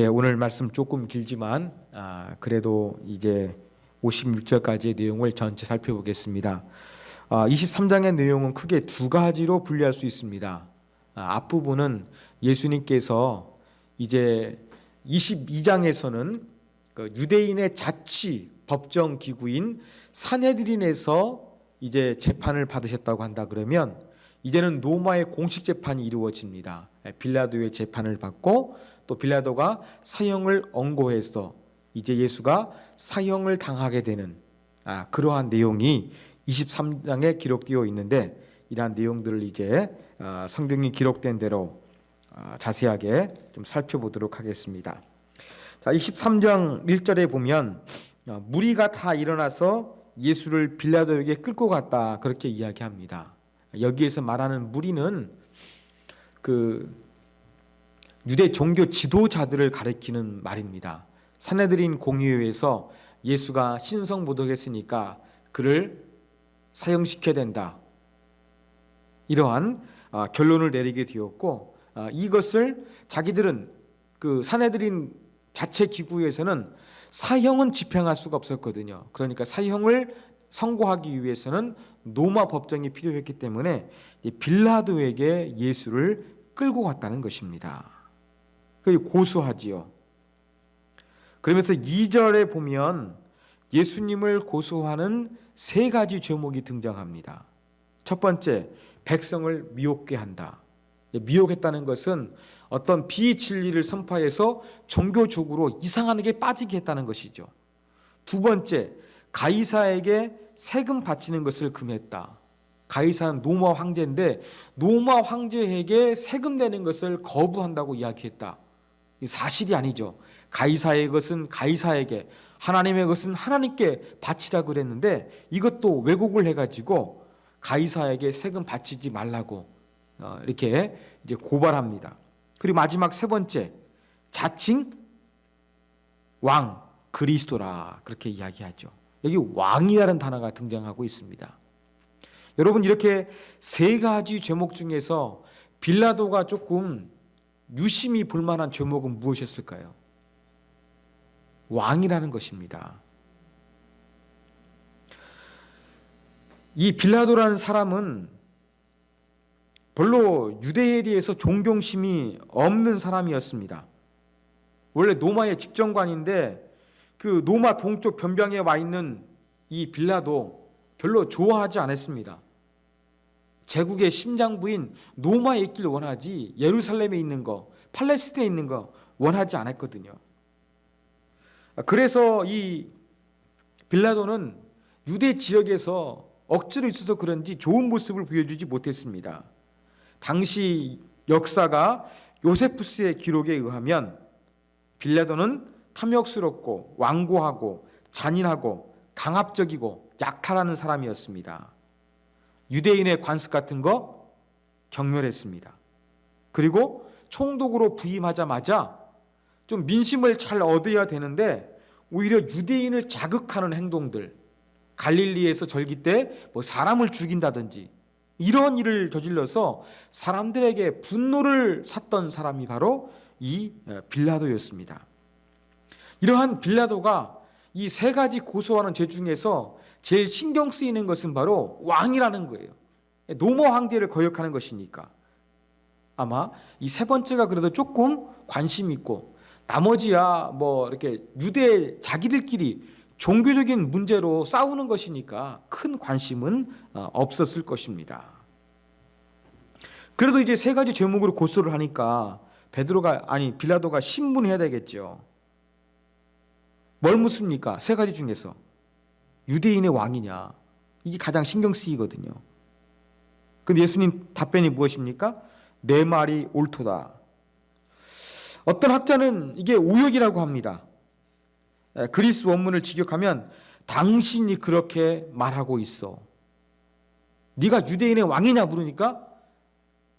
오늘 말씀 조금 길지만 그래도 이제 56절까지의 내용을 전체 살펴보겠습니다. 23장의 내용은 크게 두 가지로 분리할 수 있습니다. 앞부분은 예수님께서 이제 22장에서는 유대인의 자치 법정 기구인 산헤드린에서 이제 재판을 받으셨다고 한다 그러면 이제는 로마의 공식 재판이 이루어집니다. 빌라도의 재판을 받고 또 빌라도가 사형을 언고해서 이제 예수가 사형을 당하게 되는 그러한 내용이 23장에 기록되어 있는데, 이러한 내용들을 이제 성경이 기록된 대로 자세하게 좀 살펴보도록 하겠습니다. 자, 23장 1절에 보면 무리가 다 일어나서 예수를 빌라도에게 끌고 갔다, 그렇게 이야기합니다. 여기에서 말하는 무리는 유대 종교 지도자들을 가리키는 말입니다. 산헤드린 공의회에서 예수가 신성모독했으니까 그를 사형시켜야 된다, 이러한 결론을 내리게 되었고, 이것을 자기들은 산헤드린 자체 기구에서는 사형은 집행할 수가 없었거든요. 그러니까 사형을 선고하기 위해서는 로마 법정이 필요했기 때문에 빌라도에게 예수를 끌고 갔다는 것입니다. 그리고 고소하지요. 그러면서 2절에 보면 예수님을 고소하는 세 가지 죄목이 등장합니다. 첫 번째, 백성을 미혹게 한다. 미혹했다는 것은 어떤 비진리를 선포해서 종교적으로 이상한 게 빠지게 했다는 것이죠. 두 번째, 가이사에게 세금 바치는 것을 금했다. 가이사는 로마 황제인데 로마 황제에게 세금 내는 것을 거부한다고 이야기했다. 이 사실이 아니죠. 가이사의 것은 가이사에게, 하나님의 것은 하나님께 바치라고 그랬는데 이것도 왜곡을 해가지고 가이사에게 세금 바치지 말라고 이렇게 이제 고발합니다. 그리고 마지막 세 번째, 자칭 왕 그리스도라, 그렇게 이야기하죠. 여기 왕이라는 단어가 등장하고 있습니다. 여러분, 이렇게 세 가지 죄목 중에서 빌라도가 조금 유심히 볼 만한 죄목은 무엇이었을까요? 왕이라는 것입니다. 이 빌라도라는 사람은 별로 유대에 대해서 존경심이 없는 사람이었습니다. 원래 로마의 집정관인데 그 로마 동쪽 변방에 와 있는 이 빌라도 별로 좋아하지 않았습니다. 제국의 심장부인 로마에 있길 원하지 예루살렘에 있는 거, 팔레스틴에 있는 거 원하지 않았거든요. 그래서 이 빌라도는 유대 지역에서 억지로 있어서 그런지 좋은 모습을 보여주지 못했습니다. 당시 역사가 요세푸스의 기록에 의하면 빌라도는 탐욕스럽고 완고하고 잔인하고 강압적이고 약탈하는 사람이었습니다. 유대인의 관습 같은 거 경멸했습니다. 그리고 총독으로 부임하자마자 좀 민심을 잘 얻어야 되는데 오히려 유대인을 자극하는 행동들, 갈릴리에서 절기 때 사람을 죽인다든지 이런 일을 저질러서 사람들에게 분노를 샀던 사람이 바로 이 빌라도였습니다. 이러한 빌라도가 이 세 가지 고소하는 죄 중에서 제일 신경 쓰이는 것은 바로 왕이라는 거예요. 로마 황제를 거역하는 것이니까. 아마 이 세 번째가 그래도 조금 관심 있고, 나머지야 이렇게 유대 자기들끼리 종교적인 문제로 싸우는 것이니까 큰 관심은 없었을 것입니다. 그래도 이제 세 가지 죄목으로 고소를 하니까 빌라도가 신문해야 되겠죠. 뭘 묻습니까? 세 가지 중에서 유대인의 왕이냐, 이게 가장 신경 쓰이거든요. 근데 예수님 답변이 무엇입니까? 내 말이 옳도다. 어떤 학자는 이게 오역이라고 합니다. 그리스 원문을 직역하면 당신이 그렇게 말하고 있어. 네가 유대인의 왕이냐 물으니까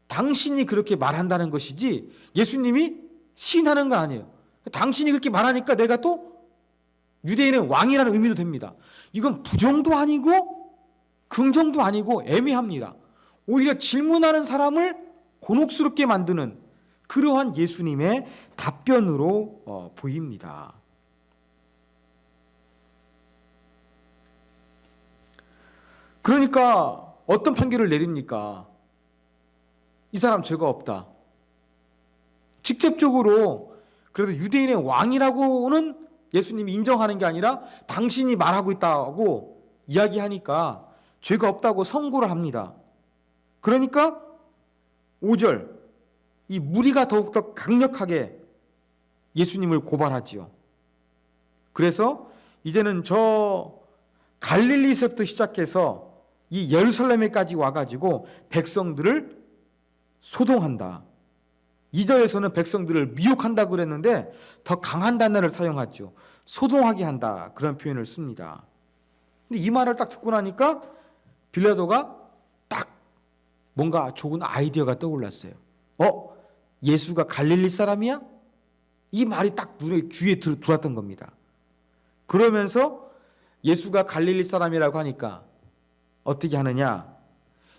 당신이 그렇게 말한다는 것이지 예수님이 시인하는 건 아니에요. 당신이 그렇게 말하니까 내가 또 유대인의 왕이라는 의미도 됩니다. 이건 부정도 아니고 긍정도 아니고 애매합니다. 오히려 질문하는 사람을 곤혹스럽게 만드는 그러한 예수님의 답변으로 보입니다. 그러니까 어떤 판결을 내립니까? 이 사람 죄가 없다. 직접적으로 그래도 유대인의 왕이라고는 예수님이 인정하는 게 아니라 당신이 말하고 있다고 이야기하니까 죄가 없다고 선고를 합니다. 그러니까 5절, 이 무리가 더욱더 강력하게 예수님을 고발하지요. 그래서 이제는 저 갈릴리에서부터 시작해서 이 예루살렘에까지 와가지고 백성들을 소동한다. 2절에서는 백성들을 미혹한다 그랬는데 더 강한 단어를 사용하죠. 소동하게 한다, 그런 표현을 씁니다. 근데 이 말을 딱 듣고 나니까 빌라도가 딱 뭔가 좋은 아이디어가 떠올랐어요. 예수가 갈릴리 사람이야? 이 말이 딱 귀에 들어왔던 겁니다. 그러면서 예수가 갈릴리 사람이라고 하니까 어떻게 하느냐?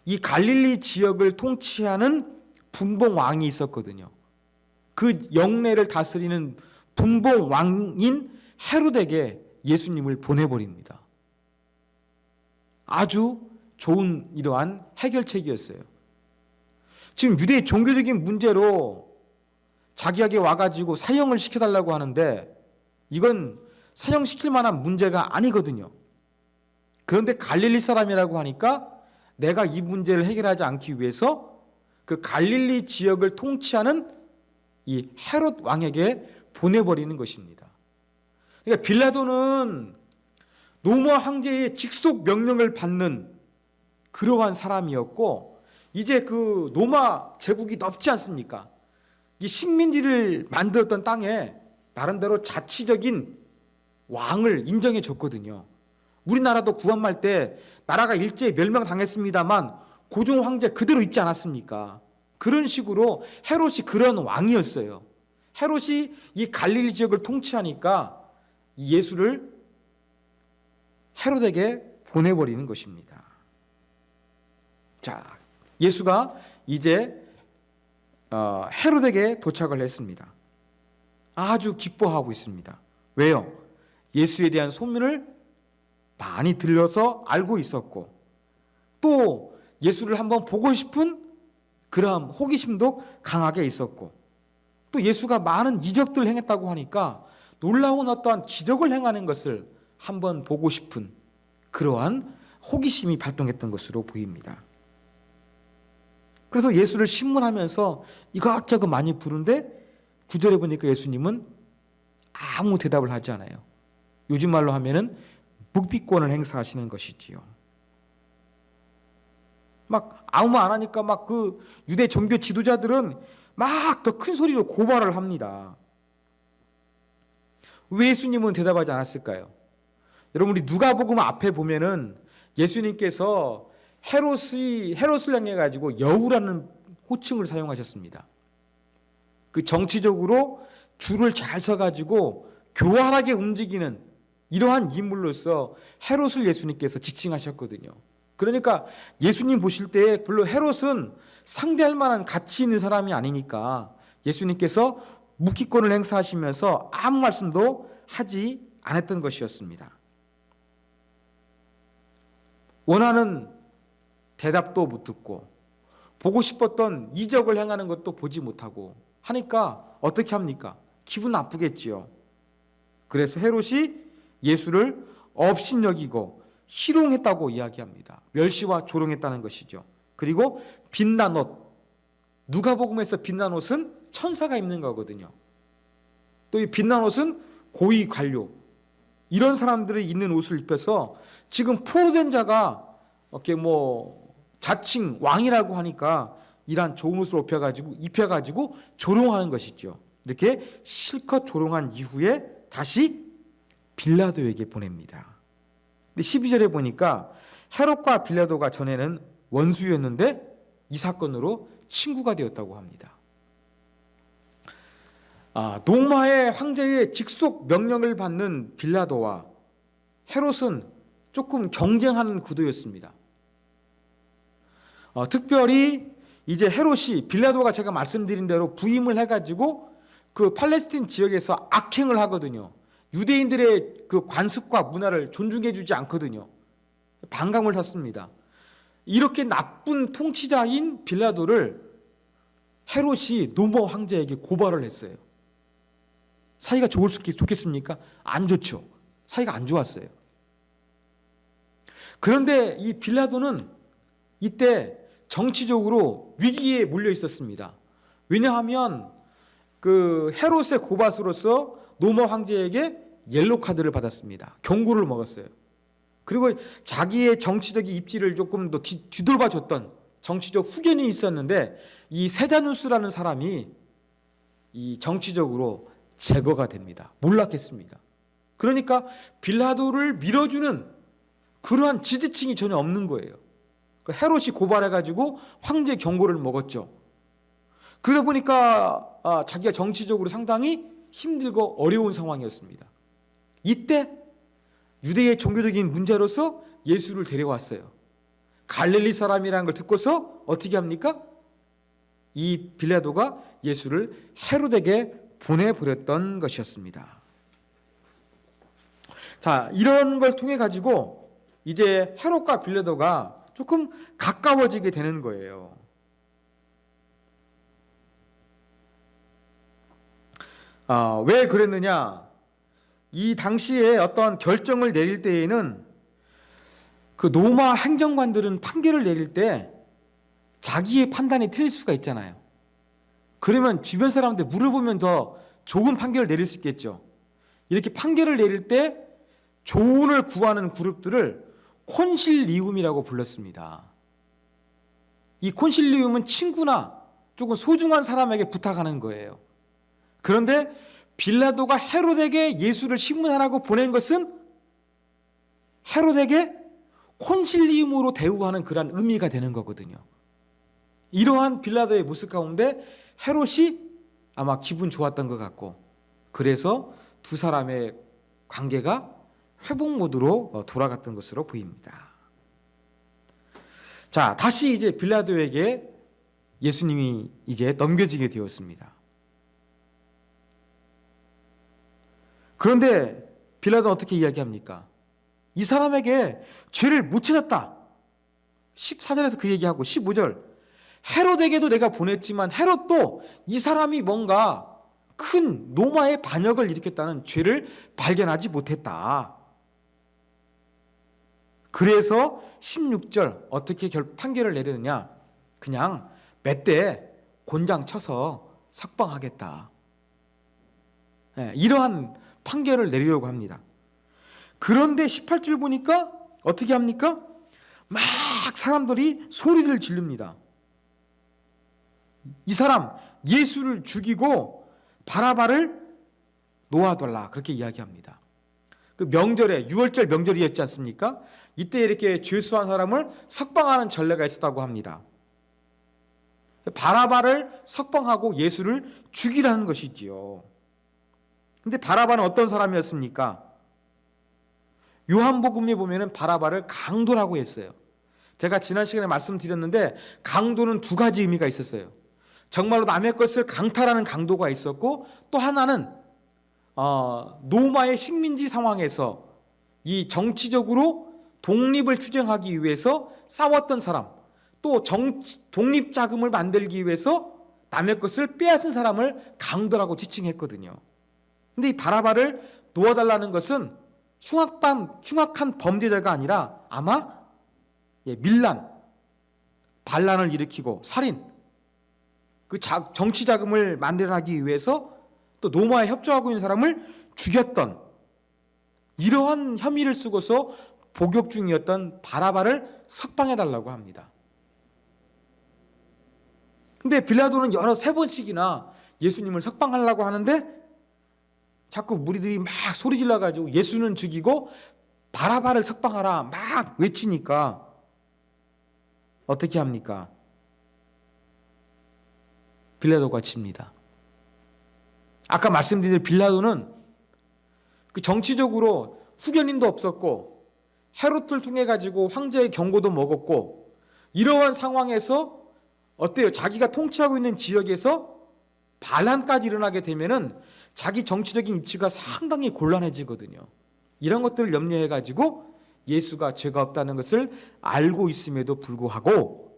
이 갈릴리 지역을 통치하는 분봉 왕이 있었거든요. 그 영내를 다스리는 분봉 왕인 헤롯에게 예수님을 보내버립니다. 아주 좋은 이러한 해결책이었어요. 지금 유대의 종교적인 문제로 자기에게 와가지고 사형을 시켜달라고 하는데 이건 사형시킬 만한 문제가 아니거든요. 그런데 갈릴리 사람이라고 하니까 내가 이 문제를 해결하지 않기 위해서 그 갈릴리 지역을 통치하는 이 헤롯 왕에게 보내버리는 것입니다. 그러니까 빌라도는 로마 황제의 직속 명령을 받는 그러한 사람이었고, 이제 그 로마 제국이 넓지 않습니까? 이 식민지를 만들었던 땅에 나름대로 자치적인 왕을 인정해 줬거든요. 우리나라도 구한말 때 나라가 일제히 멸망당했습니다만 고종 황제 그대로 있지 않았습니까? 그런 식으로 헤롯이 그런 왕이었어요. 헤롯이 이 갈릴리 지역을 통치하니까 이 예수를 헤롯에게 보내버리는 것입니다. 자, 예수가 이제 헤롯에게 도착을 했습니다. 아주 기뻐하고 있습니다. 왜요? 예수에 대한 소문을 많이 들려서 알고 있었고, 또 예수를 한번 보고 싶은 그러한 호기심도 강하게 있었고, 또 예수가 많은 이적들을 행했다고 하니까 놀라운 어떠한 기적을 행하는 것을 한번 보고 싶은 그러한 호기심이 발동했던 것으로 보입니다. 그래서 예수를 신문하면서 이것저것 많이 부른데 9절에 보니까 예수님은 아무 대답을 하지 않아요. 요즘 말로 하면은 묵비권을 행사하시는 것이지요. 막 아무 말 안 하니까 막 그 유대 종교 지도자들은 막 더 큰 소리로 고발을 합니다. 왜 예수님은 대답하지 않았을까요? 여러분, 우리 누가복음 앞에 보면은 예수님께서 헤롯을 향해 가지고 여우라는 호칭을 사용하셨습니다. 그 정치적으로 줄을 잘 서가지고 교활하게 움직이는 이러한 인물로서 헤롯을 예수님께서 지칭하셨거든요. 그러니까 예수님 보실 때 별로 헤롯은 상대할 만한 가치 있는 사람이 아니니까 예수님께서 묵기권을 행사하시면서 아무 말씀도 하지 않았던 것이었습니다. 원하는 대답도 못 듣고 보고 싶었던 이적을 행하는 것도 보지 못하고 하니까 어떻게 합니까? 기분 나쁘겠지요. 그래서 헤롯이 예수를 업신여기고 희롱했다고 이야기합니다. 멸시와 조롱했다는 것이죠. 그리고 빛난 옷, 누가복음에서 빛난 옷은 천사가 입는 거거든요. 또 이 빛난 옷은 고위 관료, 이런 사람들이 입는 옷을 입혀서 지금 포로된 자가 이렇게 자칭 왕이라고 하니까 이러한 좋은 옷을 입혀가지고 조롱하는 것이죠. 이렇게 실컷 조롱한 이후에 다시 빌라도에게 보냅니다. 근데 12절에 보니까 헤롯과 빌라도가 전에는 원수였는데 이 사건으로 친구가 되었다고 합니다. 로마의 황제의 직속 명령을 받는 빌라도와 헤롯은 조금 경쟁하는 구도였습니다. 특별히 이제 헤롯이 빌라도가 제가 말씀드린 대로 부임을 해가지고 그 팔레스틴 지역에서 악행을 하거든요. 유대인들의 그 관습과 문화를 존중해주지 않거든요. 반감을 샀습니다. 이렇게 나쁜 통치자인 빌라도를 헤롯이 노모 황제에게 고발을 했어요. 사이가 좋겠습니까? 안 좋죠. 사이가 안 좋았어요. 그런데 이 빌라도는 이때 정치적으로 위기에 몰려 있었습니다. 왜냐하면 그 헤롯의 고발으로서 노모 황제에게 옐로 카드를 받았습니다. 경고를 먹었어요. 그리고 자기의 정치적인 입지를 조금 더 뒤돌봐 줬던 정치적 후견이 있었는데 이 세다누스라는 사람이 이 정치적으로 제거가 됩니다. 몰락했습니다. 그러니까 빌라도를 밀어주는 그러한 지지층이 전혀 없는 거예요. 헤롯이 고발해가지고 황제 경고를 먹었죠. 그러다 보니까 자기가 정치적으로 상당히 힘들고 어려운 상황이었습니다. 이때 유대의 종교적인 문제로서 예수를 데려왔어요. 갈릴리 사람이라는 걸 듣고서 어떻게 합니까? 이 빌라도가 예수를 헤롯에게 보내버렸던 것이었습니다. 자, 이런 걸 통해 가지고 이제 헤롯과 빌라도가 조금 가까워지게 되는 거예요. 왜 그랬느냐? 이 당시에 어떤 결정을 내릴 때에는 그 로마 행정관들은 판결을 내릴 때 자기의 판단이 틀릴 수가 있잖아요. 그러면 주변 사람한테 물어보면 더 좋은 판결을 내릴 수 있겠죠. 이렇게 판결을 내릴 때 조언을 구하는 그룹들을 콘실리움이라고 불렀습니다. 이 콘실리움은 친구나 조금 소중한 사람에게 부탁하는 거예요. 그런데 빌라도가 헤롯에게 예수를 신문하라고 보낸 것은 헤롯에게 콘실리움으로 대우하는 그런 의미가 되는 거거든요. 이러한 빌라도의 모습 가운데 헤롯이 아마 기분 좋았던 것 같고, 그래서 두 사람의 관계가 회복 모드로 돌아갔던 것으로 보입니다. 자, 다시 이제 빌라도에게 예수님이 이제 넘겨지게 되었습니다. 그런데 빌라도는 어떻게 이야기합니까? 이 사람에게 죄를 못 찾았다. 14절에서 그 얘기하고 15절, 헤롯에게도 내가 보냈지만 헤롯도 이 사람이 뭔가 큰 로마의 반역을 일으켰다는 죄를 발견하지 못했다. 그래서 16절 어떻게 판결을 내리느냐? 그냥 몇 대 곤장 쳐서 석방하겠다. 이러한 판결을 내리려고 합니다. 그런데 18절 보니까 어떻게 합니까? 막 사람들이 소리를 지릅니다. 이 사람 예수를 죽이고 바라바를 놓아달라, 그렇게 이야기합니다. 그 명절에, 6월절 명절이었지 않습니까? 이때 이렇게 죄수한 사람을 석방하는 전례가 있었다고 합니다. 바라바를 석방하고 예수를 죽이라는 것이지요. 근데 바라바는 어떤 사람이었습니까? 요한복음에 보면은 바라바를 강도라고 했어요. 제가 지난 시간에 말씀드렸는데 강도는 두 가지 의미가 있었어요. 정말로 남의 것을 강탈하는 강도가 있었고, 또 하나는 로마의 식민지 상황에서 이 정치적으로 독립을 투쟁하기 위해서 싸웠던 사람, 또 독립자금을 만들기 위해서 남의 것을 빼앗은 사람을 강도라고 지칭했거든요. 근데 이 바라바를 놓아달라는 것은 흉악한 범죄자가 아니라 아마 밀란, 반란을 일으키고 살인, 그 정치 자금을 만들어내기 위해서 또 로마에 협조하고 있는 사람을 죽였던 이러한 혐의를 쓰고서 복역 중이었던 바라바를 석방해달라고 합니다. 근데 빌라도는 세 번씩이나 예수님을 석방하려고 하는데 자꾸 무리들이 막 소리 질러가지고 예수는 죽이고 바라바를 석방하라 막 외치니까 어떻게 합니까? 빌라도가 칩니다. 아까 말씀드린 빌라도는 그 정치적으로 후견인도 없었고 헤롯을 통해 가지고 황제의 경고도 먹었고, 이러한 상황에서 어때요? 자기가 통치하고 있는 지역에서 반란까지 일어나게 되면은 자기 정치적인 위치가 상당히 곤란해지거든요. 이런 것들을 염려해 가지고 예수가 죄가 없다는 것을 알고 있음에도 불구하고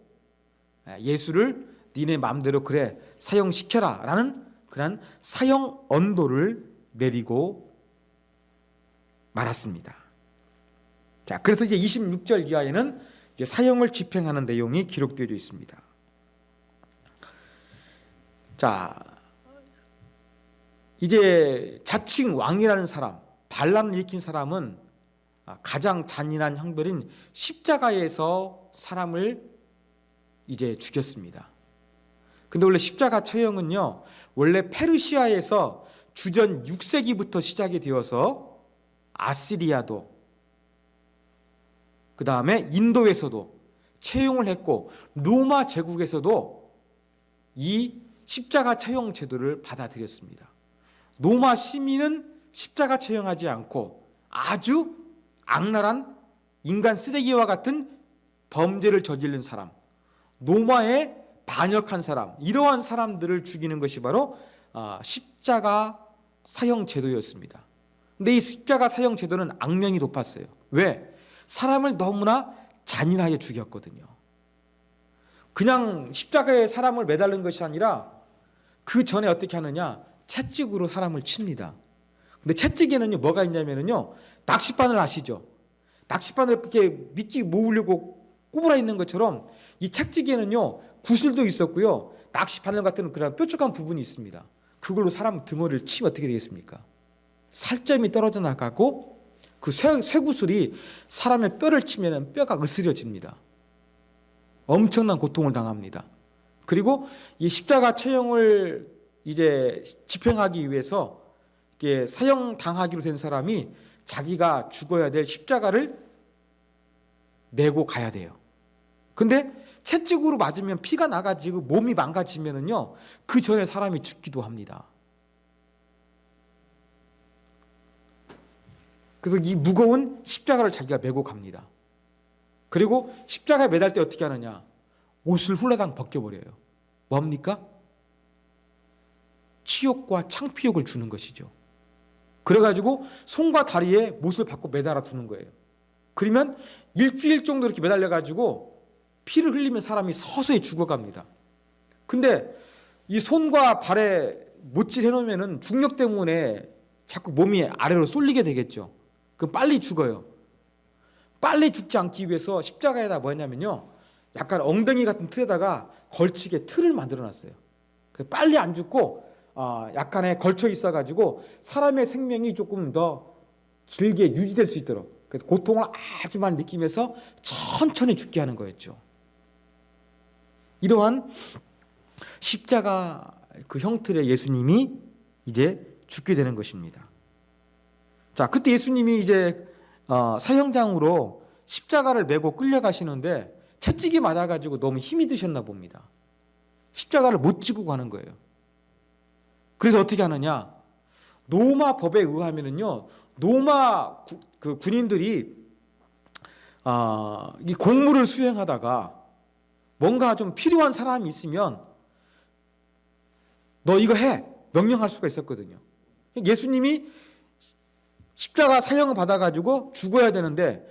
예수를 니네 마음대로 그래 사형시켜라 라는 그런 사형 언도를 내리고 말았습니다. 자, 그래서 이제 26절 이하에는 이제 사형을 집행하는 내용이 기록되어 있습니다. 자, 이제 자칭 왕이라는 사람, 반란을 일으킨 사람은 가장 잔인한 형벌인 십자가에서 사람을 이제 죽였습니다. 근데 원래 십자가 처형은요, 원래 페르시아에서 주전 6세기부터 시작이 되어서 아시리아도, 그 다음에 인도에서도 채용을 했고, 로마 제국에서도 이 십자가 처형 제도를 받아들였습니다. 로마 시민은 십자가 처형하지 않고 아주 악랄한 인간 쓰레기와 같은 범죄를 저지른 사람, 로마에 반역한 사람, 이러한 사람들을 죽이는 것이 바로 십자가 사형 제도였습니다. 근데 이 십자가 사형 제도는 악명이 높았어요. 왜? 사람을 너무나 잔인하게 죽였거든요. 그냥 십자가에 사람을 매달는 것이 아니라 그 전에 어떻게 하느냐? 채찍으로 사람을 칩니다. 근데 채찍에는요, 뭐가 있냐면요, 낚싯바늘 아시죠? 낚싯바늘 그렇게 미끼 모으려고 구부러 있는 것처럼 이 채찍에는요, 구슬도 있었고요, 낚싯바늘 같은 그런 뾰족한 부분이 있습니다. 그걸로 사람 등어리를 치면 어떻게 되겠습니까? 살점이 떨어져 나가고 그 쇠구슬이 사람의 뼈를 치면 뼈가 으스려집니다. 엄청난 고통을 당합니다. 그리고 이 십자가 처형을 이제 집행하기 위해서 사형 당하기로 된 사람이 자기가 죽어야 될 십자가를 메고 가야 돼요. 근데 채찍으로 맞으면 피가 나가지고 몸이 망가지면은요, 그 전에 사람이 죽기도 합니다. 그래서 이 무거운 십자가를 자기가 메고 갑니다. 그리고 십자가에 매달 때 어떻게 하느냐? 옷을 훌라당 벗겨버려요. 뭡니까? 치욕과 창피욕을 주는 것이죠. 그래가지고 손과 다리에 못을 받고 매달아 두는 거예요. 그러면 일주일 정도 이렇게 매달려가지고 피를 흘리면 사람이 서서히 죽어갑니다. 근데 이 손과 발에 못질 해놓으면 중력 때문에 자꾸 몸이 아래로 쏠리게 되겠죠. 그럼 빨리 죽어요. 빨리 죽지 않기 위해서 십자가에다 뭐냐면요, 약간 엉덩이 같은 틀에다가 걸치게 틀을 만들어놨어요. 빨리 안 죽고 약간의 걸쳐 있어가지고 사람의 생명이 조금 더 길게 유지될 수 있도록, 그래서 고통을 아주 많이 느끼면서 천천히 죽게 하는 거였죠. 이러한 십자가 그 형틀의 예수님이 이제 죽게 되는 것입니다. 자, 그때 예수님이 이제 사형장으로 십자가를 메고 끌려가시는데 채찍이 맞아가지고 너무 힘이 드셨나 봅니다. 십자가를 못 지고 가는 거예요. 그래서 어떻게 하느냐? 로마 법에 의하면은요, 로마 그 군인들이 이 공무를 수행하다가 뭔가 좀 필요한 사람이 있으면 너 이거 해! 명령할 수가 있었거든요. 예수님이 십자가 사형을 받아가지고 죽어야 되는데,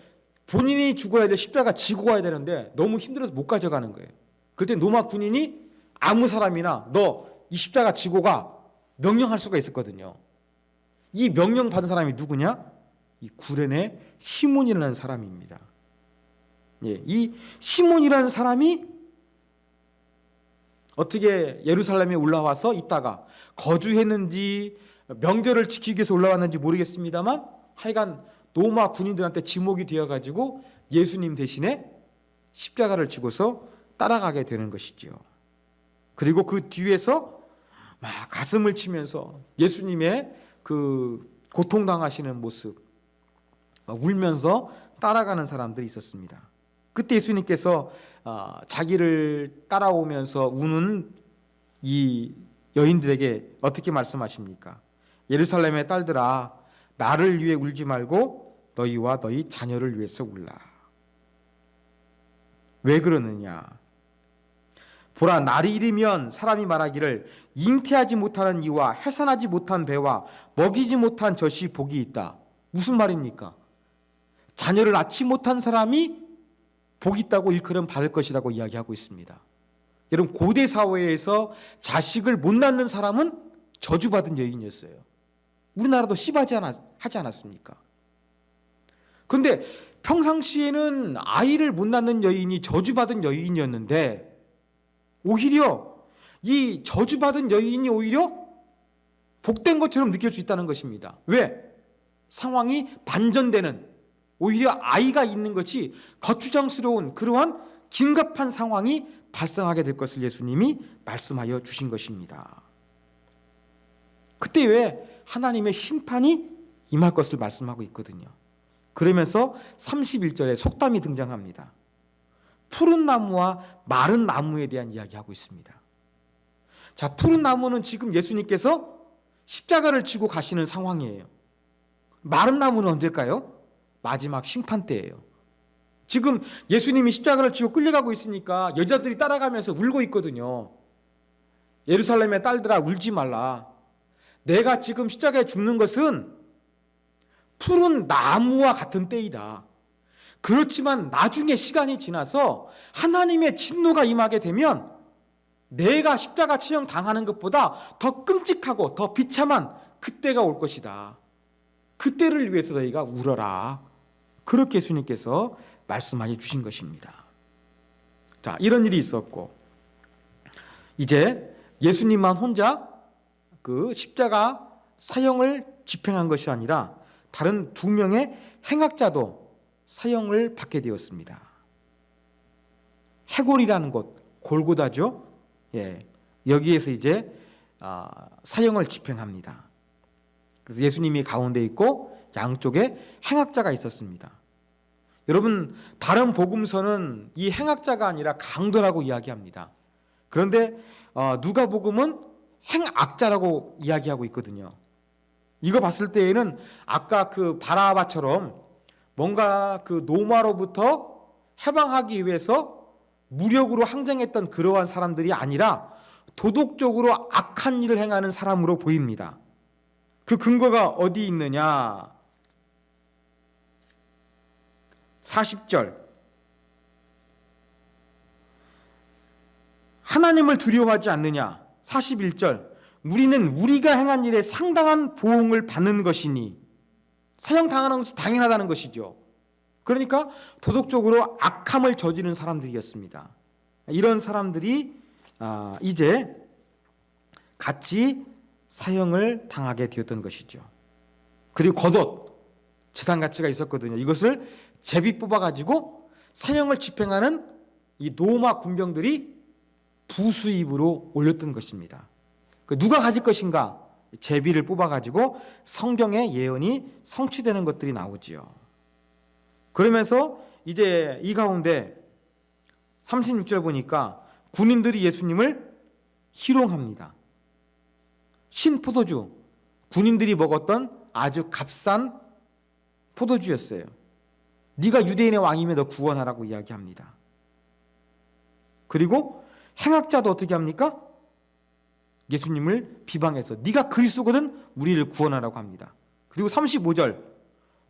본인이 죽어야 될 십자가 지고 가야 되는데 너무 힘들어서 못 가져가는 거예요. 그럴 때 로마 군인이 아무 사람이나 너 이 십자가 지고 가! 명령할 수가 있었거든요. 이 명령 받은 사람이 누구냐? 이 구레네 시몬이라는 사람입니다. 예, 이 시몬이라는 사람이 어떻게 예루살렘에 올라와서 있다가 거주했는지 명절을 지키기 위해서 올라왔는지 모르겠습니다만, 하여간 로마 군인들한테 지목이 되어가지고 예수님 대신에 십자가를 지고서 따라가게 되는 것이죠. 그리고 그 뒤에서 막 가슴을 치면서 예수님의 그 고통당하시는 모습 막 울면서 따라가는 사람들이 있었습니다. 그때 예수님께서 자기를 따라오면서 우는 이 여인들에게 어떻게 말씀하십니까? 예루살렘의 딸들아, 나를 위해 울지 말고 너희와 너희 자녀를 위해서 울라. 왜 그러느냐? 보라, 날이 이르면 사람이 말하기를 잉태하지 못하는 이와 해산하지 못한 배와 먹이지 못한 젖이 복이 있다. 무슨 말입니까? 자녀를 낳지 못한 사람이 복이 있다고 일컬음 받을 것이라고 이야기하고 있습니다. 여러분, 고대 사회에서 자식을 못 낳는 사람은 저주받은 여인이었어요. 우리나라도 하지 않았습니까? 그런데 평상시에는 아이를 못 낳는 여인이 저주받은 여인이었는데, 오히려 이 저주받은 여인이 오히려 복된 것처럼 느낄 수 있다는 것입니다. 왜? 상황이 반전되는, 오히려 아이가 있는 것이 거추장스러운 그러한 긴급한 상황이 발생하게 될 것을 예수님이 말씀하여 주신 것입니다. 그때 왜 하나님의 심판이 임할 것을 말씀하고 있거든요. 그러면서 31절에 속담이 등장합니다. 푸른 나무와 마른 나무에 대한 이야기하고 있습니다. 자, 푸른 나무는 지금 예수님께서 십자가를 지고 가시는 상황이에요. 마른 나무는 언제일까요? 마지막 심판 때예요. 지금 예수님이 십자가를 지고 끌려가고 있으니까 여자들이 따라가면서 울고 있거든요. 예루살렘의 딸들아, 울지 말라. 내가 지금 십자가에 죽는 것은 푸른 나무와 같은 때이다. 그렇지만 나중에 시간이 지나서 하나님의 진노가 임하게 되면 내가 십자가 처형 당하는 것보다 더 끔찍하고 더 비참한 그때가 올 것이다. 그때를 위해서 너희가 울어라. 그렇게 예수님께서 말씀하여 주신 것입니다. 자, 이런 일이 있었고, 이제 예수님만 혼자 그 십자가 사형을 집행한 것이 아니라 다른 2명의 행악자도 사형을 받게 되었습니다. 해골이라는 곳, 골고다죠. 예, 여기에서 이제 사형을 집행합니다. 그래서 예수님이 가운데 있고 양쪽에 행악자가 있었습니다. 여러분, 다른 복음서는 이 행악자가 아니라 강도라고 이야기합니다. 그런데 누가복음은 행악자라고 이야기하고 있거든요. 이거 봤을 때에는 아까 그 바라바처럼 뭔가 그 노마로부터 해방하기 위해서 무력으로 항쟁했던 그러한 사람들이 아니라 도덕적으로 악한 일을 행하는 사람으로 보입니다. 그 근거가 어디 있느냐? 40절. 하나님을 두려워하지 않느냐? 41절. 우리는 우리가 행한 일에 상당한 보응을 받는 것이니, 사형당하는 것이 당연하다는 것이죠. 그러니까 도덕적으로 악함을 저지른 사람들이었습니다. 이런 사람들이 이제 같이 사형을 당하게 되었던 것이죠. 그리고 겉옷, 재산 가치가 있었거든요. 이것을 제비 뽑아가지고 사형을 집행하는 이 로마 군병들이 부수입으로 올렸던 것입니다. 누가 가질 것인가? 제비를 뽑아가지고 성경의 예언이 성취되는 것들이 나오지요. 그러면서 이제 이 가운데 36절 보니까 군인들이 예수님을 희롱합니다. 신포도주, 군인들이 먹었던 아주 값싼 포도주였어요. 네가 유대인의 왕이면 너 구원하라고 이야기합니다. 그리고 행악자도 어떻게 합니까? 예수님을 비방해서 네가 그리스도거든 우리를 구원하라고 합니다. 그리고 35절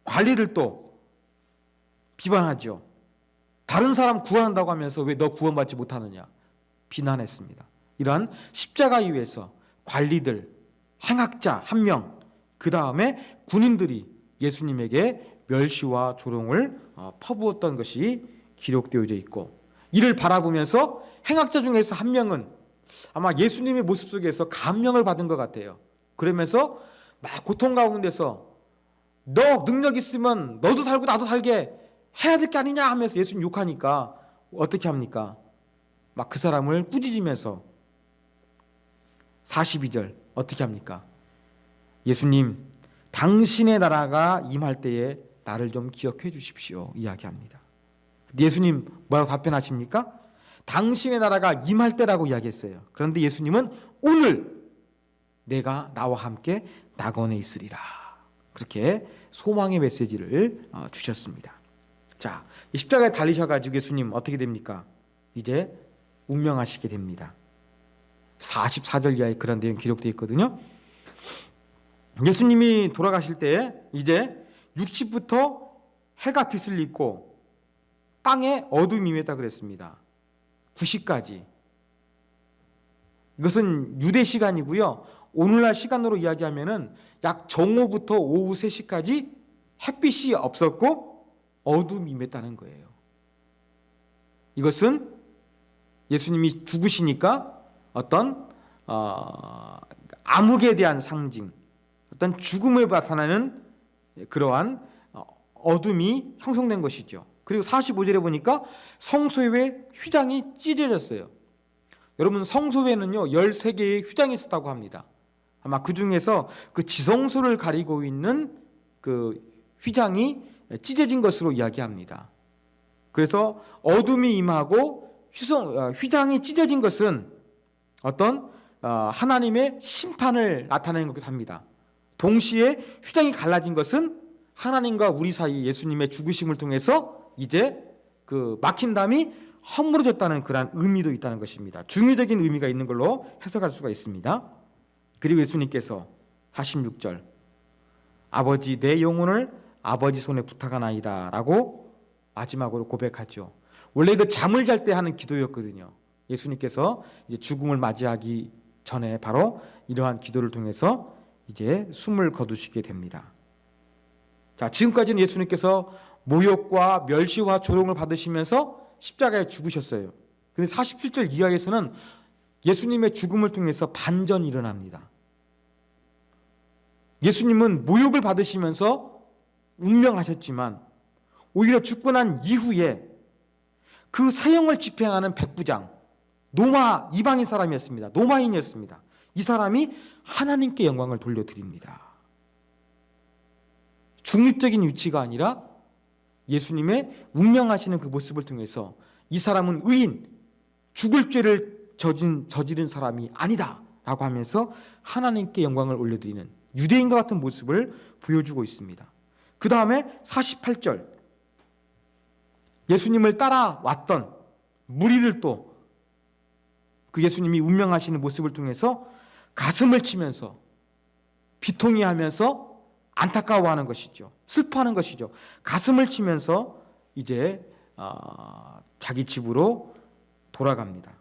관리를 또 비판하죠. 다른 사람 구원한다고 하면서 왜 너 구원받지 못하느냐 비난했습니다. 이러한 십자가 위에서 관리들, 행악자 1명, 그 다음에 군인들이 예수님에게 멸시와 조롱을 퍼부었던 것이 기록되어져 있고, 이를 바라보면서 행악자 중에서 1명은 아마 예수님의 모습 속에서 감명을 받은 것 같아요. 그러면서 막 고통 가운데서 너 능력 있으면 너도 살고 나도 살게 해야 될 게 아니냐 하면서 예수님 욕하니까 어떻게 합니까? 막 그 사람을 꾸짖으면서 42절 어떻게 합니까? 예수님, 당신의 나라가 임할 때에 나를 좀 기억해 주십시오 이야기합니다. 예수님 뭐라고 답변하십니까? 당신의 나라가 임할 때라고 이야기했어요. 그런데 예수님은 오늘 내가 나와 함께 낙원에 있으리라, 그렇게 소망의 메시지를 주셨습니다. 자, 이 십자가에 달리셔가지고 예수님 어떻게 됩니까? 이제 운명하시게 됩니다. 44절 이하에 그런 내용 기록되어 있거든요. 예수님이 돌아가실 때 이제 60부터 해가 빛을 잇고 땅에 어둠이 임했다 그랬습니다. 90까지. 이것은 유대 시간이고요. 오늘날 시간으로 이야기하면은 약 정오부터 오후 3시까지 햇빛이 없었고 어둠이 임했다는 거예요. 이것은 예수님이 죽으시니까 어떤 암흑에 대한 상징, 어떤 죽음을 나타내는 그러한 어둠이 형성된 것이죠. 그리고 45절에 보니까 성소의 휘장이 찢어졌어요. 여러분, 성소에는요 13개의 휘장이 있었다고 합니다. 아마 그 중에서 그 지성소를 가리고 있는 그 휘장이 찢어진 것으로 이야기합니다. 그래서 어둠이 임하고 휘장이 찢어진 것은 어떤 하나님의 심판을 나타내는 것이기도 합니다. 동시에 휘장이 갈라진 것은 하나님과 우리 사이 예수님의 죽으심을 통해서 이제 그 막힌 담이 허물어졌다는 그런 의미도 있다는 것입니다. 중의적인 의미가 있는 걸로 해석할 수가 있습니다. 그리고 예수님께서 46절 아버지 내 영혼을 아버지 손에 부탁하나이다 라고 마지막으로 고백하죠. 원래 그 잠을 잘 때 하는 기도였거든요. 예수님께서 이제 죽음을 맞이하기 전에 바로 이러한 기도를 통해서 이제 숨을 거두시게 됩니다. 자, 지금까지는 예수님께서 모욕과 멸시와 조롱을 받으시면서 십자가에 죽으셨어요. 그런데 47절 이하에서는 예수님의 죽음을 통해서 반전이 일어납니다. 예수님은 모욕을 받으시면서 운명하셨지만 오히려 죽고 난 이후에 그 사형을 집행하는 백부장 노마 이방인 사람이었습니다. 노마인이었습니다. 이 사람이 하나님께 영광을 돌려드립니다. 중립적인 위치가 아니라 예수님의 운명하시는 그 모습을 통해서 이 사람은 의인, 죽을 죄를 저지른 사람이 아니다 라고 하면서 하나님께 영광을 올려드리는 유대인과 같은 모습을 보여주고 있습니다. 그 다음에 48절 예수님을 따라왔던 무리들도 그 예수님이 운명하시는 모습을 통해서 가슴을 치면서 비통해하면서 안타까워하는 것이죠. 슬퍼하는 것이죠. 가슴을 치면서 이제 자기 집으로 돌아갑니다.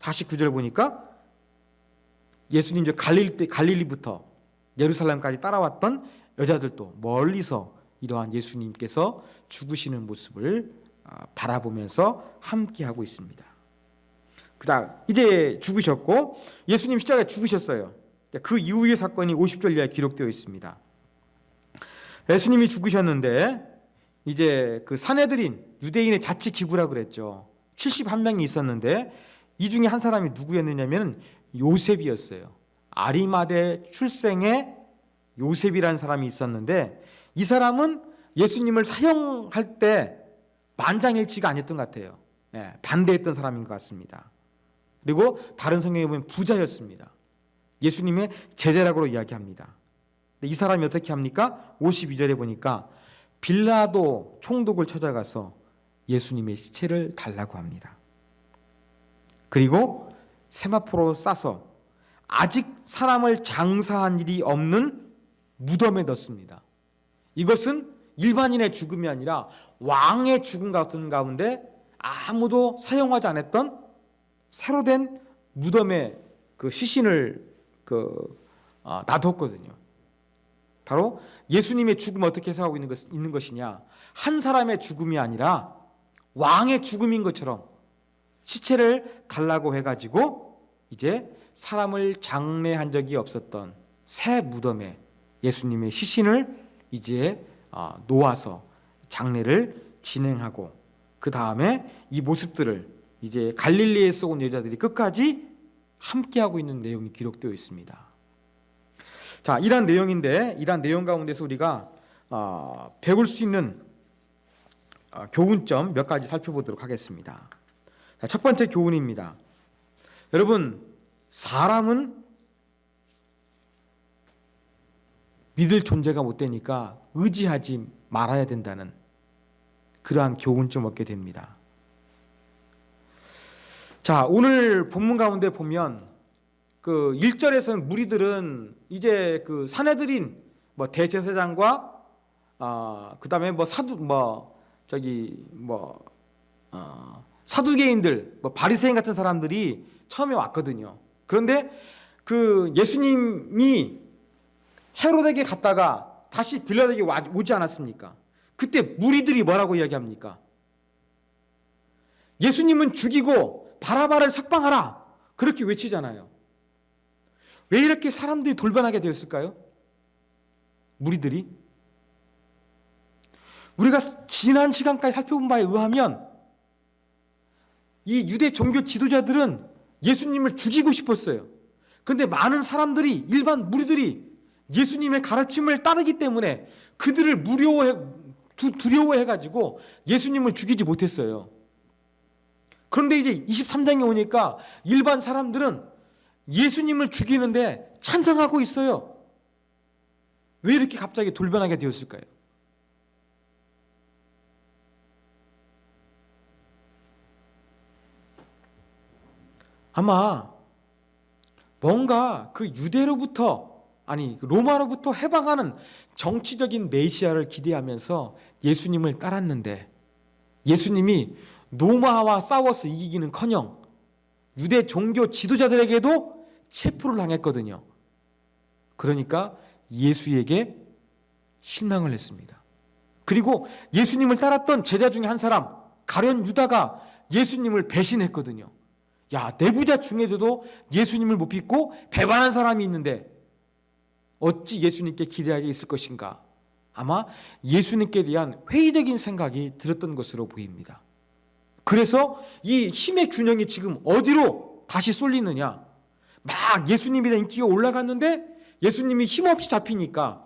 49절 보니까 예수님 이제 갈릴리부터 예루살렘까지 따라왔던 여자들도 멀리서 이러한 예수님께서 죽으시는 모습을 바라보면서 함께하고 있습니다. 그다음 이제 죽으셨고 예수님 십자가에 죽으셨어요. 그 이후의 사건이 50절 이하에 기록되어 있습니다. 예수님이 죽으셨는데 이제 그 사내들인 유대인의 자치 기구라 그랬죠. 71명이 있었는데 이 중에 한 사람이 누구였느냐면 요셉이었어요. 아리마대 출생의 요셉이라는 사람이 있었는데 이 사람은 예수님을 사형할 때 만장일치가 아니었던 것 같아요. 반대했던 사람인 것 같습니다. 그리고 다른 성경에 보면 부자였습니다. 예수님의 제자라고 이야기합니다. 이 사람이 어떻게 합니까? 52절에 보니까 빌라도 총독을 찾아가서 예수님의 시체를 달라고 합니다. 그리고 세마포로 싸서 아직 사람을 장사한 일이 없는 무덤에 넣습니다. 이것은 일반인의 죽음이 아니라 왕의 죽음 같은 가운데 아무도 사용하지 않았던 새로 된 무덤에 그 시신을 놔뒀거든요. 바로 예수님의 죽음을 어떻게 해석하고 있는 것이냐, 한 사람의 죽음이 아니라 왕의 죽음인 것처럼 시체를 달라고 해가지고 이제 사람을 장례한 적이 없었던 새 무덤에 예수님의 시신을 이제 놓아서 장례를 진행하고 그 다음에 이 모습들을 이제 갈릴리에서 온 여자들이 끝까지 함께하고 있는 내용이 기록되어 있습니다. 자, 이러한 내용인데 이러한 내용 가운데서 우리가 배울 수 있는 교훈점 몇 가지 살펴보도록 하겠습니다. 자, 첫 번째 교훈입니다. 여러분, 사람은 믿을 존재가 못 되니까 의지하지 말아야 된다는 그러한 교훈점 얻게 됩니다. 자, 오늘 본문 가운데 보면 그 1절에서는 무리들은 이제 그 사내들인 뭐 대제사장과 그다음에 뭐 사두개인들, 뭐 바리새인 같은 사람들이 처음에 왔거든요. 그런데 그 예수님이 헤롯에게 갔다가 다시 빌라도에게 오지 않았습니까? 그때 무리들이 뭐라고 이야기합니까? 예수님은 죽이고 바라바를 석방하라, 그렇게 외치잖아요. 왜 이렇게 사람들이 돌변하게 되었을까요? 무리들이. 우리가 지난 시간까지 살펴본 바에 의하면 이 유대 종교 지도자들은 예수님을 죽이고 싶었어요. 그런데 많은 사람들이, 일반 무리들이 예수님의 가르침을 따르기 때문에 그들을 두려워해가지고 예수님을 죽이지 못했어요. 그런데 이제 23장에 오니까 일반 사람들은 예수님을 죽이는데 찬성하고 있어요. 왜 이렇게 갑자기 돌변하게 되었을까요? 아마 뭔가 그 유대로부터, 아니 로마로부터 해방하는 정치적인 메시아를 기대하면서 예수님을 따랐는데, 예수님이 로마와 싸워서 이기기는커녕 유대 종교 지도자들에게도 체포를 당했거든요. 그러니까 예수에게 실망을 했습니다. 그리고 예수님을 따랐던 제자 중에 한 사람, 가룟 유다가 예수님을 배신했거든요. 야, 내부자 중에도 예수님을 못 믿고 배반한 사람이 있는데 어찌 예수님께 기대하게 있을 것인가? 아마 예수님께 대한 회의적인 생각이 들었던 것으로 보입니다. 그래서 이 힘의 균형이 지금 어디로 다시 쏠리느냐? 막 예수님에 대한 인기가 올라갔는데 예수님이 힘없이 잡히니까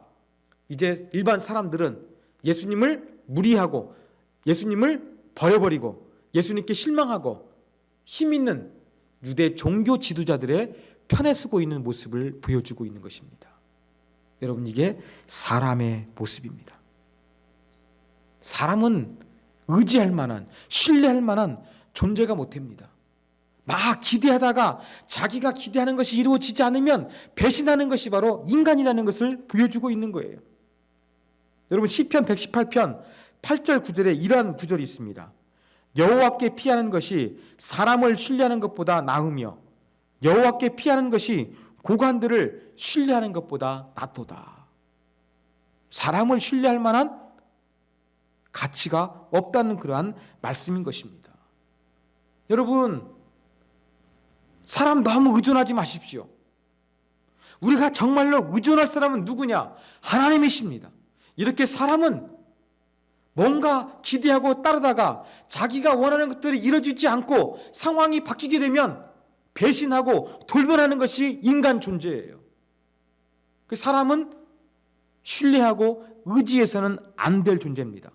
이제 일반 사람들은 예수님을 무리하고 예수님을 버려버리고 예수님께 실망하고 힘 있는 유대 종교 지도자들의 편에 서고 있는 모습을 보여주고 있는 것입니다. 여러분, 이게 사람의 모습입니다. 사람은 의지할 만한, 신뢰할 만한 존재가 못 됩니다. 막 기대하다가 자기가 기대하는 것이 이루어지지 않으면 배신하는 것이 바로 인간이라는 것을 보여주고 있는 거예요. 여러분, 시편 118편 8절 9절에 이러한 구절이 있습니다. 여호와께 피하는 것이 사람을 신뢰하는 것보다 나으며 여호와께 피하는 것이 고관들을 신뢰하는 것보다 낫도다. 사람을 신뢰할 만한 가치가 없다는 그러한 말씀인 것입니다. 여러분, 사람 너무 의존하지 마십시오. 우리가 정말로 의존할 사람은 누구냐? 하나님이십니다. 이렇게 사람은 뭔가 기대하고 따르다가 자기가 원하는 것들이 이루어지지 않고 상황이 바뀌게 되면 배신하고 돌변하는 것이 인간 존재예요. 그 사람은 신뢰하고 의지해서는 안 될 존재입니다.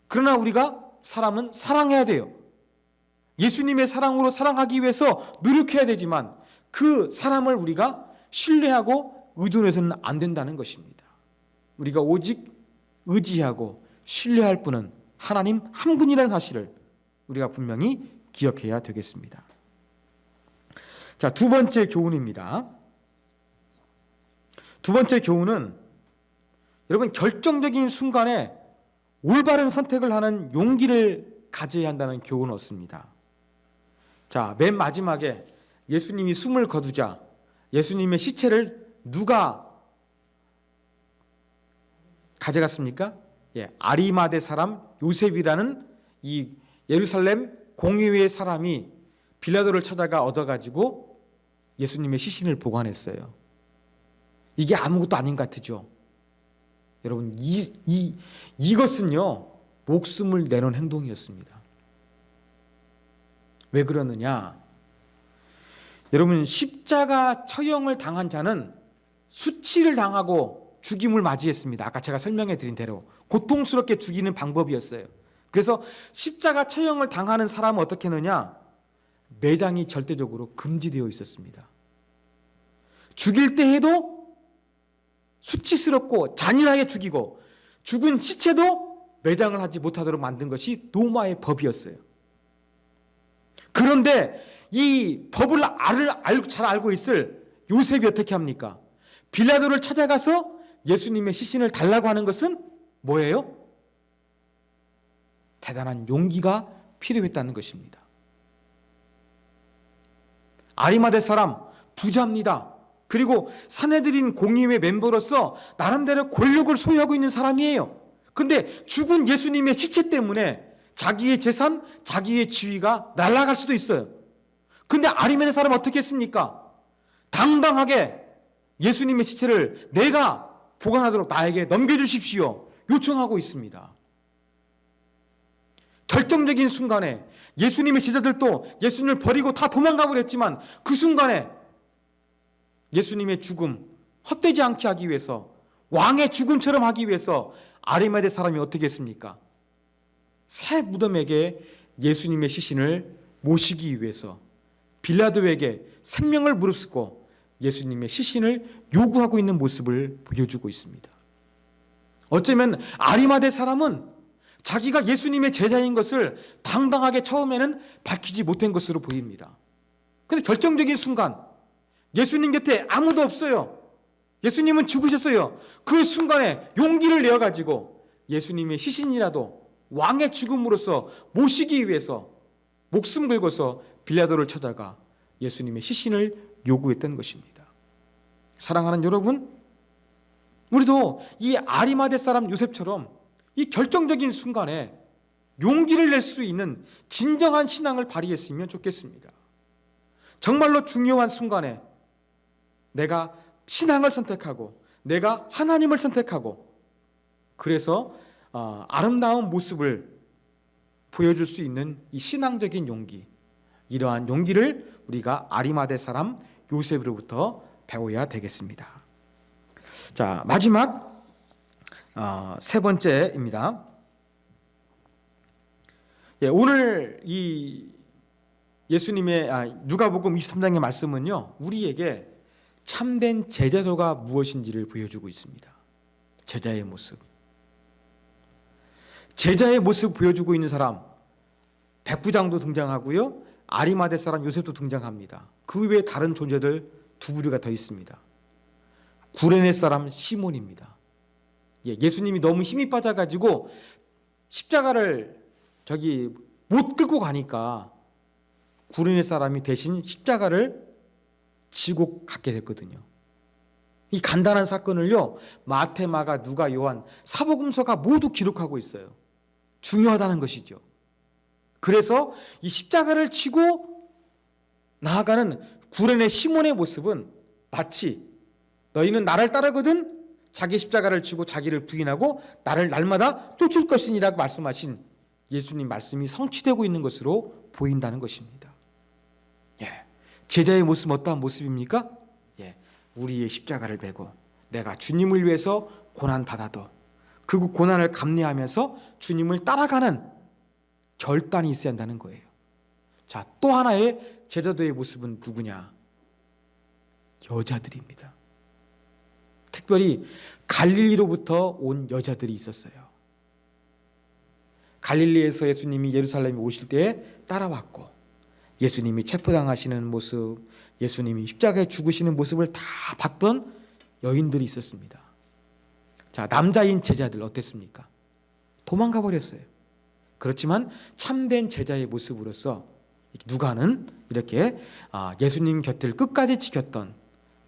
그러나 우리가 사람은 사랑해야 돼요. 예수님의 사랑으로 사랑하기 위해서 노력해야 되지만 그 사람을 우리가 신뢰하고 의존해서는 안 된다는 것입니다. 우리가 오직 의지하고 신뢰할 분은 하나님 한 분이라는 사실을 우리가 분명히 기억해야 되겠습니다. 자, 두 번째 교훈입니다. 두 번째 교훈은 여러분, 결정적인 순간에 올바른 선택을 하는 용기를 가져야 한다는 교훈을 얻습니다. 자, 맨 마지막에 예수님이 숨을 거두자 예수님의 시체를 누가 가져갔습니까? 아리마대 사람 요셉이라는 이 예루살렘 공의회의 사람이 빌라도를 찾아가 얻어가지고 예수님의 시신을 보관했어요. 이게 아무것도 아닌 것 같으죠? 여러분, 이것은요, 목숨을 내놓은 행동이었습니다. 왜 그러느냐? 여러분, 십자가 처형을 당한 자는 수치를 당하고 죽임을 맞이했습니다. 아까 제가 설명해 드린 대로 고통스럽게 죽이는 방법이었어요. 그래서 십자가 처형을 당하는 사람은 어떻게 하느냐? 매장이 절대적으로 금지되어 있었습니다. 죽일 때 해도 수치스럽고 잔인하게 죽이고 죽은 시체도 매장을 하지 못하도록 만든 것이 로마의 법이었어요. 그런데 이 법을 잘 알고 있을 요셉이 어떻게 합니까? 빌라도를 찾아가서 예수님의 시신을 달라고 하는 것은 뭐예요? 대단한 용기가 필요했다는 것입니다. 아리마대 사람 부자입니다. 그리고 산헤드린 공의회 멤버로서 나름대로 권력을 소유하고 있는 사람이에요. 근데 죽은 예수님의 시체 때문에 자기의 재산, 자기의 지위가 날아갈 수도 있어요. 근데 아리마대 사람은 어떻게 했습니까? 당당하게 예수님의 시체를 내가 보관하도록 나에게 넘겨주십시오 요청하고 있습니다. 결정적인 순간에 예수님의 제자들도 예수님을 버리고 다 도망가 버렸지만 그 순간에 예수님의 죽음 헛되지 않게 하기 위해서, 왕의 죽음처럼 하기 위해서 아리마대 사람이 어떻게 했습니까? 새 무덤에게 예수님의 시신을 모시기 위해서 빌라도에게 생명을 무릅쓰고 예수님의 시신을 요구하고 있는 모습을 보여주고 있습니다. 어쩌면 아리마대 사람은 자기가 예수님의 제자인 것을 당당하게 처음에는 밝히지 못한 것으로 보입니다. 그런데 결정적인 순간 예수님 곁에 아무도 없어요. 예수님은 죽으셨어요. 그 순간에 용기를 내어가지고 예수님의 시신이라도 왕의 죽음으로써 모시기 위해서 목숨 걸고서 빌라도를 찾아가 예수님의 시신을 요구했던 것입니다. 사랑하는 여러분, 우리도 이 아리마대 사람 요셉처럼 이 결정적인 순간에 용기를 낼 수 있는 진정한 신앙을 발휘했으면 좋겠습니다. 정말로 중요한 순간에 내가 신앙을 선택하고 내가 하나님을 선택하고 그래서 아름다운 모습을 보여줄 수 있는 이 신앙적인 용기, 이러한 용기를 우리가 아리마대 사람 요셉으로부터 배워야 되겠습니다. 자, 마지막 세 번째입니다. 오늘 이 예수님의 누가복음 23장의 말씀은요, 우리에게 참된 제자도가 무엇인지를 보여주고 있습니다. 제자의 모습. 제자의 모습 보여주고 있는 사람, 백부장도 등장하고요, 아리마대 사람 요셉도 등장합니다. 그 외에 다른 존재들 두 부류가 더 있습니다. 구레네 사람 시몬입니다. 예수님이 너무 힘이 빠져가지고 십자가를 못 끌고 가니까 구레네 사람이 대신 십자가를 지고 갖게 됐거든요. 이 간단한 사건을요, 마태, 마가, 누가, 요한 사복음서가 모두 기록하고 있어요. 중요하다는 것이죠. 그래서 이 십자가를 지고 나아가는 구레네 시몬의 모습은 마치 너희는 나를 따르거든 자기 십자가를 지고 자기를 부인하고 나를 날마다 쫓을 것이니라고 말씀하신 예수님 말씀이 성취되고 있는 것으로 보인다는 것입니다. 제자의 모습은 어떠한 모습입니까? 우리의 십자가를 메고 내가 주님을 위해서 고난받아도 그 고난을 감내하면서 주님을 따라가는 결단이 있어야 한다는 거예요. 자, 또 하나의 제자도의 모습은 누구냐? 여자들입니다. 특별히 갈릴리로부터 온 여자들이 있었어요. 갈릴리에서 예수님이 예루살렘에 오실 때에 따라왔고, 예수님이 체포당하시는 모습, 예수님이 십자가에 죽으시는 모습을 다 봤던 여인들이 있었습니다. 자, 남자인 제자들 어땠습니까? 도망가 버렸어요. 그렇지만 참된 제자의 모습으로서 누가는 이렇게 예수님 곁을 끝까지 지켰던,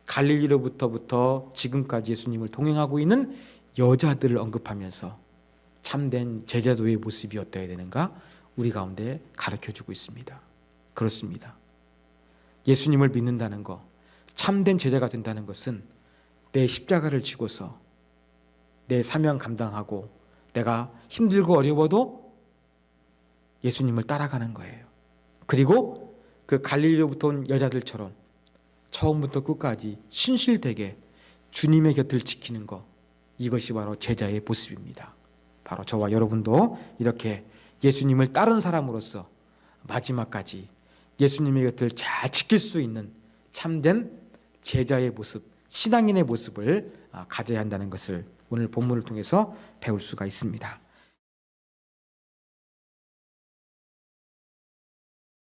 갈릴리로부터 지금까지 예수님을 동행하고 있는 여자들을 언급하면서 참된 제자도의 모습이 어떠해야 되는가 우리 가운데 가르쳐주고 있습니다. 그렇습니다. 예수님을 믿는다는 것, 참된 제자가 된다는 것은 내 십자가를 지고서 내 사명 감당하고 내가 힘들고 어려워도 예수님을 따라가는 거예요. 그리고 그 갈릴리로부터 온 여자들처럼 처음부터 끝까지 신실되게 주님의 곁을 지키는 것, 이것이 바로 제자의 모습입니다. 바로 저와 여러분도 이렇게 예수님을 따른 사람으로서 마지막까지 예수님의 곁을 잘 지킬 수 있는 참된 제자의 모습, 신앙인의 모습을 가져야 한다는 것을 오늘 본문을 통해서 배울 수가 있습니다.